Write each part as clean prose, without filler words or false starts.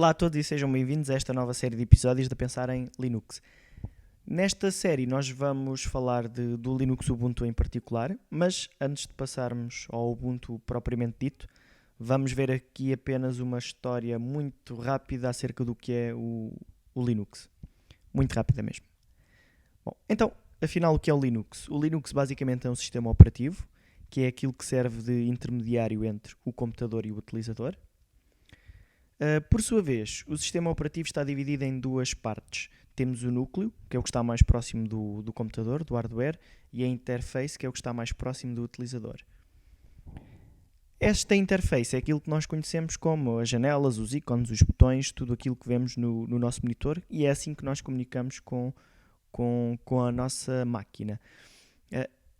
Olá a todos e sejam bem-vindos a esta nova série de episódios da Pensar em Linux. Nesta série nós vamos falar do Linux Ubuntu em particular, mas antes de passarmos ao Ubuntu propriamente dito, vamos ver aqui apenas uma história muito rápida acerca do que é o Linux. Muito rápida mesmo. Bom, então, afinal, o que é o Linux? O Linux basicamente é um sistema operativo, que é aquilo que serve de intermediário entre o computador e o utilizador. Por sua vez, o sistema operativo está dividido em duas partes. Temos o núcleo, que é o que está mais próximo do computador, do hardware, e a interface, que é o que está mais próximo do utilizador. Esta interface é aquilo que nós conhecemos como as janelas, os ícones, os botões, tudo aquilo que vemos no nosso monitor, e é assim que nós comunicamos com a nossa máquina.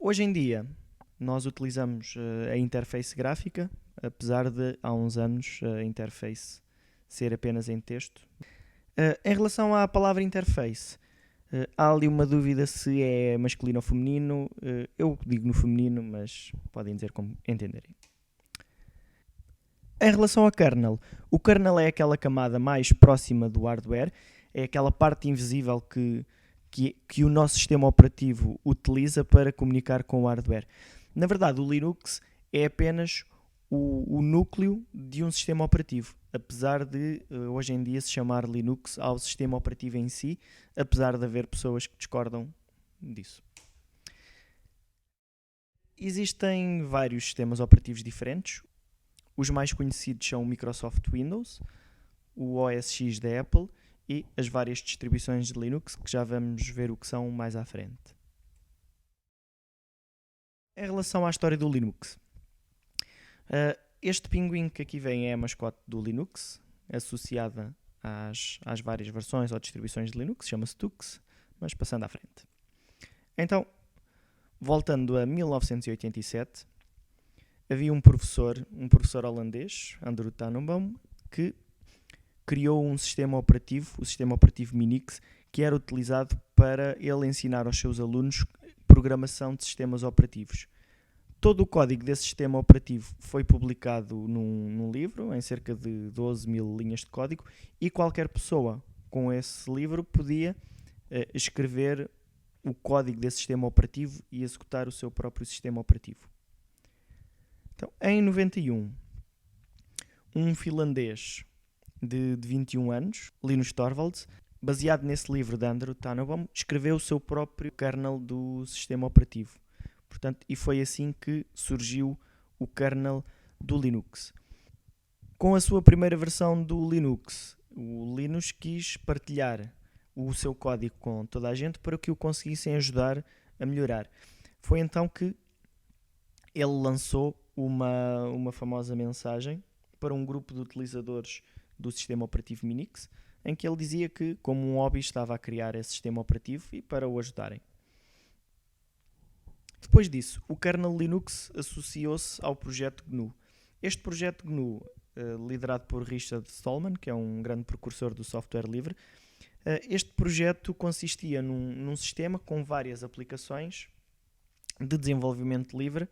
Hoje em dia, nós utilizamos a interface gráfica, apesar de há uns anos a interface ser apenas em texto. Em relação à palavra interface, há ali uma dúvida se é masculino ou feminino. Eu digo no feminino, mas podem dizer como entenderem. Em relação ao kernel, o kernel é aquela camada mais próxima do hardware, é aquela parte invisível que o nosso sistema operativo utiliza para comunicar com o hardware. Na verdade, o Linux é apenas o núcleo de um sistema operativo, apesar de hoje em dia se chamar Linux ao sistema operativo em si, apesar de haver pessoas que discordam disso. Existem vários sistemas operativos diferentes. Os mais conhecidos são o Microsoft Windows, o OS X da Apple e as várias distribuições de Linux, que já vamos ver o que são mais à frente. Em relação à história do Linux, este pinguim que aqui vem é a mascote do Linux, associada às várias versões ou distribuições de Linux, chama-se Tux, mas passando à frente. Então, voltando a 1987, havia um professor holandês, Andrew Tannenbaum, que criou um sistema operativo, o sistema operativo Minix, que era utilizado para ele ensinar aos seus alunos programação de sistemas operativos. Todo o código desse sistema operativo foi publicado num livro, em cerca de 12 mil linhas de código, e qualquer pessoa com esse livro podia escrever o código desse sistema operativo e executar o seu próprio sistema operativo. Então, em 91, um finlandês de 21 anos, Linus Torvalds, baseado nesse livro de Andrew Tannenbaum, escreveu o seu próprio kernel do sistema operativo. Portanto, e foi assim que surgiu o kernel do Linux. Com a sua primeira versão do Linux, o Linus quis partilhar o seu código com toda a gente para que o conseguissem ajudar a melhorar. Foi então que ele lançou uma famosa mensagem para um grupo de utilizadores do sistema operativo Minix, em que ele dizia que, como um hobby, estava a criar esse sistema operativo e para o ajudarem. Depois disso, o kernel Linux associou-se ao projeto GNU. Este projeto GNU, liderado por Richard Stallman, que é um grande precursor do software livre, este projeto consistia num sistema com várias aplicações de desenvolvimento livre,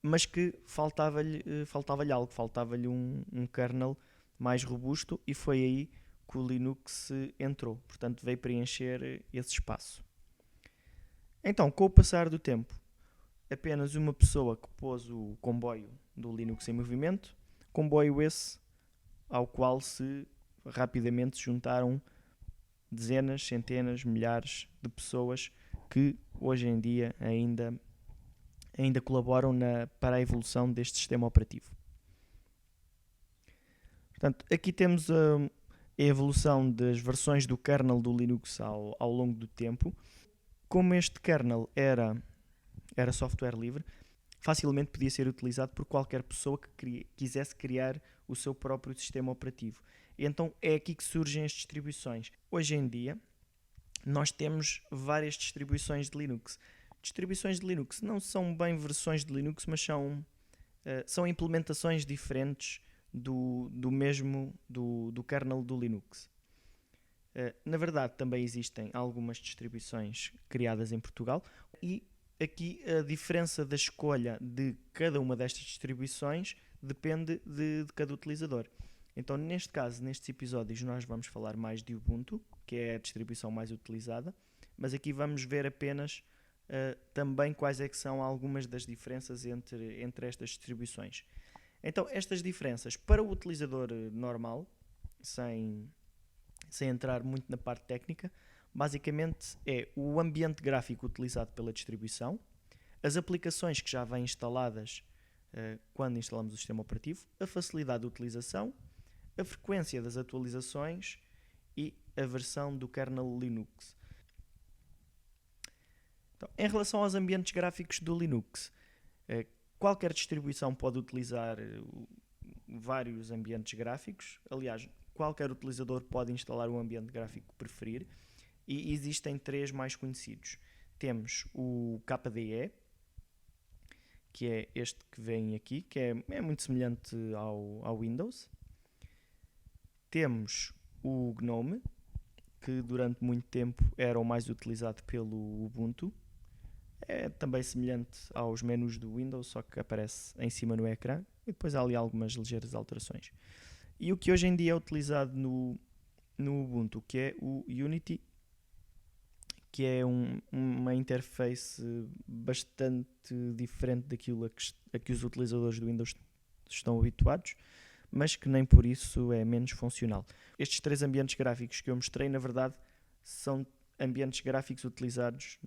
mas que faltava-lhe algo, faltava-lhe um kernel mais robusto, e foi aí que o Linux entrou. Portanto, veio preencher esse espaço. Então, com o passar do tempo, apenas uma pessoa que pôs o comboio do Linux em movimento, comboio esse ao qual se rapidamente juntaram dezenas, centenas, milhares de pessoas que hoje em dia ainda colaboram para a evolução deste sistema operativo. Portanto, aqui temos a evolução das versões do kernel do Linux ao longo do tempo. Como este kernel era software livre, facilmente podia ser utilizado por qualquer pessoa que quisesse criar o seu próprio sistema operativo. E então é aqui que surgem as distribuições. Hoje em dia, nós temos várias distribuições de Linux. Distribuições de Linux não são bem versões de Linux, mas são implementações diferentes do kernel do Linux. Na verdade, também existem algumas distribuições criadas em Portugal, e aqui a diferença da escolha de cada uma destas distribuições depende de cada utilizador. Então, neste caso, nestes episódios, nós vamos falar mais de Ubuntu, que é a distribuição mais utilizada, mas aqui vamos ver apenas também quais é que são algumas das diferenças entre estas distribuições. Então, estas diferenças para o utilizador normal, sem entrar muito na parte técnica, basicamente é o ambiente gráfico utilizado pela distribuição, as aplicações que já vêm instaladas quando instalamos o sistema operativo, a facilidade de utilização, a frequência das atualizações e a versão do kernel Linux. Então, em relação aos ambientes gráficos do Linux, qualquer distribuição pode utilizar vários ambientes gráficos. Aliás, qualquer utilizador pode instalar o ambiente gráfico que preferir. E existem 3 mais conhecidos. Temos o KDE, que é este que vem aqui, que é muito semelhante ao Windows. Temos o GNOME, que durante muito tempo era o mais utilizado pelo Ubuntu. É também semelhante aos menus do Windows, só que aparece em cima no ecrã e depois há ali algumas ligeiras alterações. E o que hoje em dia é utilizado no Ubuntu, que é o Unity, que é uma interface bastante diferente daquilo a que os utilizadores do Windows estão habituados, mas que nem por isso é menos funcional. Estes 3 ambientes gráficos que eu mostrei, na verdade, são ambientes gráficos utilizados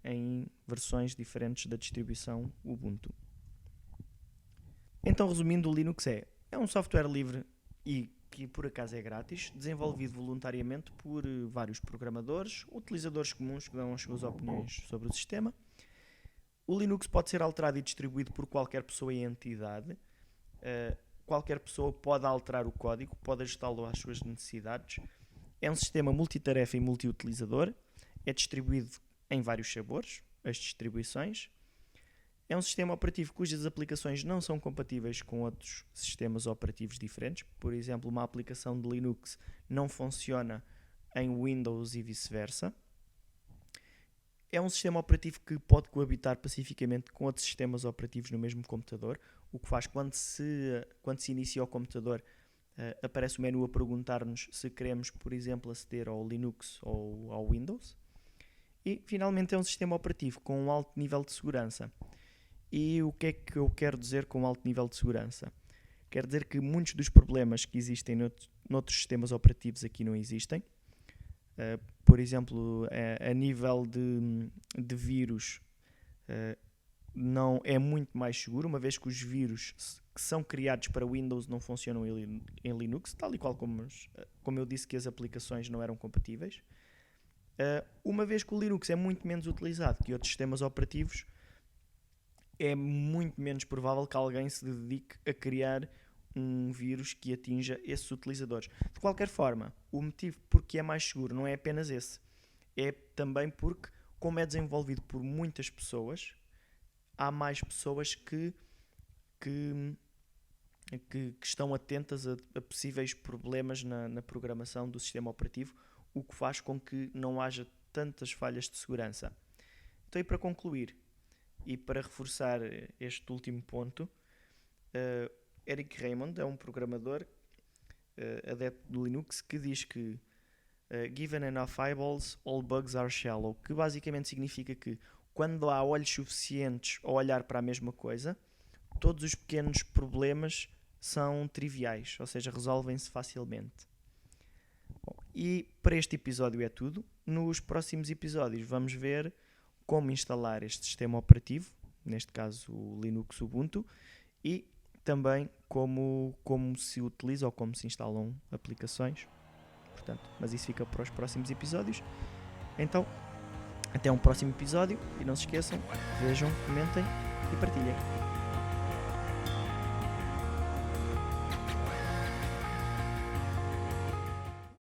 em versões diferentes da distribuição Ubuntu. Então, resumindo, o Linux é um software livre e que por acaso é grátis, desenvolvido voluntariamente por vários programadores, utilizadores comuns que dão as suas opiniões sobre o sistema. O Linux pode ser alterado e distribuído por qualquer pessoa e entidade. Qualquer pessoa pode alterar o código, pode ajustá-lo às suas necessidades. É um sistema multitarefa e multiutilizador. É distribuído em vários sabores, as distribuições. É um sistema operativo cujas aplicações não são compatíveis com outros sistemas operativos diferentes. Por exemplo, uma aplicação de Linux não funciona em Windows e vice-versa. É um sistema operativo que pode coabitar pacificamente com outros sistemas operativos no mesmo computador, o que faz quando se inicia o computador, aparece o menu a perguntar-nos se queremos, por exemplo, aceder ao Linux ou ao Windows. E, finalmente, é um sistema operativo com um alto nível de segurança. E o que é que eu quero dizer com alto nível de segurança? Quero dizer que muitos dos problemas que existem noutros sistemas operativos aqui não existem. Por exemplo, a nível de vírus, não é muito mais seguro, uma vez que os vírus que são criados para Windows não funcionam em Linux, tal e qual como eu disse que as aplicações não eram compatíveis. Uma vez que o Linux é muito menos utilizado que outros sistemas operativos, é muito menos provável que alguém se dedique a criar um vírus que atinja esses utilizadores. De qualquer forma, o motivo porque é mais seguro não é apenas esse. É também porque, como é desenvolvido por muitas pessoas, há mais pessoas que estão atentas a possíveis problemas na programação do sistema operativo, o que faz com que não haja tantas falhas de segurança. Então, e para concluir, e para reforçar este último ponto, Eric Raymond é um programador adepto do Linux que diz que given enough eyeballs, all bugs are shallow, que basicamente significa que quando há olhos suficientes a olhar para a mesma coisa, todos os pequenos problemas são triviais, ou seja, resolvem-se facilmente. Bom, e para este episódio é tudo. Nos próximos episódios vamos ver como instalar este sistema operativo, neste caso o Linux Ubuntu, e também como se utiliza ou como se instalam aplicações. Portanto, mas isso fica para os próximos episódios. Então, até um próximo episódio e não se esqueçam, vejam, comentem e partilhem.